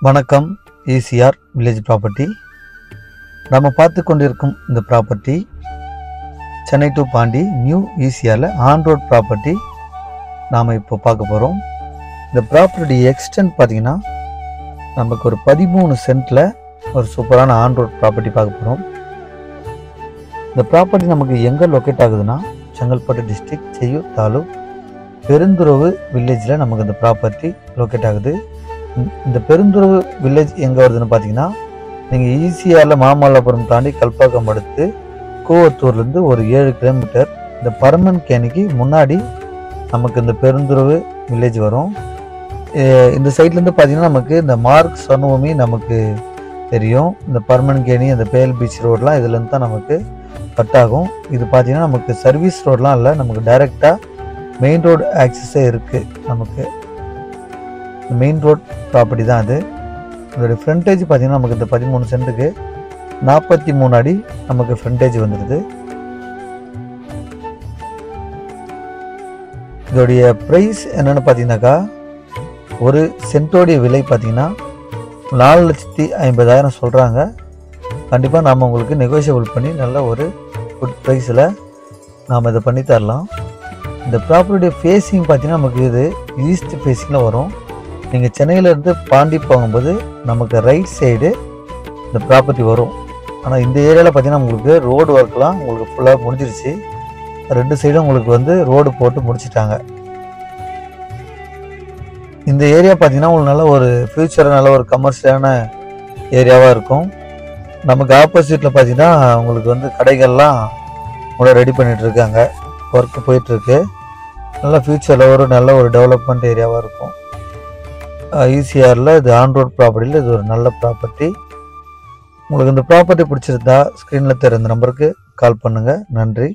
வணக்கம். ECR village property. நம்ம பார்த்து கொண்டிருக்கும் இந்த property Chennai to Pondy new ஈசிஆரில் ஆன் ரோட் ப்ராப்பர்ட்டி நாம் இப்போ பார்க்க போகிறோம். இந்த ப்ராப்பர்ட்டி எக்ஸ்டென்ட் பார்த்திங்கன்னா நமக்கு ஒரு 13 சென்ட்டில் ஒரு சூப்பரான ஆன் ரோட் ப்ராப்பர்ட்டி பார்க்க போகிறோம். இந்த ப்ராப்பர்ட்டி நமக்கு எங்கே லொக்கேட் ஆகுதுன்னா செங்கல்பட்டு டிஸ்ட்ரிக்ட் செய்யூர் தாலுக் பெருந்துறவு வில்லேஜில் நமக்கு இந்த ப்ராப்பர்ட்டி லொக்கேட் ஆகுது. இந்த பெருந்துறவு வில்லேஜ் எங்கே வருதுன்னு பார்த்தீங்கன்னா நீங்கள் ஈசிஆரில் மாமல்லபுரம் தாண்டி கல்பாக்கம் அடுத்து கூவத்தூர்லேருந்து ஒரு 7 கிலோமீட்டர் இந்த பர்மன் கேணிக்கு முன்னாடி நமக்கு இந்த பெருந்துறவு வில்லேஜ் வரும். இந்த சைட்லேருந்து பார்த்தீங்கன்னா நமக்கு இந்த மார்க் சர்வபூமி நமக்கு தெரியும். இந்த பர்மன் கேணி அந்த பேல் பீச் ரோடெலாம் இதுலேருந்து தான் நமக்கு கட் ஆகும். இது பார்த்தீங்கன்னா நமக்கு சர்வீஸ் ரோடெலாம் இல்லை, நமக்கு டைரெக்டாக மெயின் ரோடு ஆக்சஸே இருக்குது. நமக்கு மெயின் ரோட் ப்ராப்பர்ட்டி தான் அது. இதோடைய ஃப்ரண்டேஜ் பார்த்திங்கன்னா நமக்கு இந்த 13 சென்ட்டுக்கு 43 அடி நமக்கு ஃப்ரண்டேஜ் வந்துடுது. இதோடைய ப்ரைஸ் என்னென்னு பார்த்தீங்கன்னாக்கா ஒரு சென்ட்டோடைய விலை பார்த்திங்கன்னா 4,50,000 சொல்கிறாங்க. கண்டிப்பாக நாம் உங்களுக்கு நெகோஷியபிள் பண்ணி நல்ல ஒரு குட் ப்ரைஸில் நாம் இதை பண்ணி தரலாம். இந்த ப்ராப்பர்ட்டியுடைய ஃபேஸிங் பார்த்திங்கன்னா நமக்கு இது ஈஸ்ட் ஃபேஸிங்கில் வரும். நீங்கள் சென்னையிலேருந்து பாண்டி போகும்போது நமக்கு ரைட் சைடு இந்த ப்ராப்பர்ட்டி வரும். ஆனால் இந்த ஏரியாவில் பார்த்தீங்கன்னா உங்களுக்கு ரோடு ஒர்க்லாம் உங்களுக்கு ஃபுல்லாக முடிஞ்சிருச்சு. 2 சைடும் உங்களுக்கு வந்து ரோடு போட்டு முடிச்சிட்டாங்க. இந்த ஏரியா பார்த்தீங்கன்னா உங்களுக்கு நல்ல ஒரு ஃப்யூச்சர் நல்ல ஒரு கமர்ஷியலான ஏரியாவாக இருக்கும். நமக்கு ஆப்போசிட்டில் பார்த்தீங்கன்னா உங்களுக்கு வந்து கடைகள்லாம் கூட ரெடி பண்ணிகிட்ருக்காங்க, ஒர்க்கு போயிட்டுருக்கு. நல்ல ஃப்யூச்சரில் ஒரு நல்ல ஒரு டெவலப்மெண்ட் ஏரியாவாக இருக்கும். ஈசிஆரில் இது ஆன் ரோட் ப்ராப்பர்ட்டியில் இது ஒரு நல்ல ப்ராப்பர்ட்டி. உங்களுக்கு இந்த ப்ராப்பர்ட்டி பிடிச்சிருந்தா ஸ்க்ரீனில் தெரிந்த நம்பருக்கு கால் பண்ணுங்கள். நன்றி.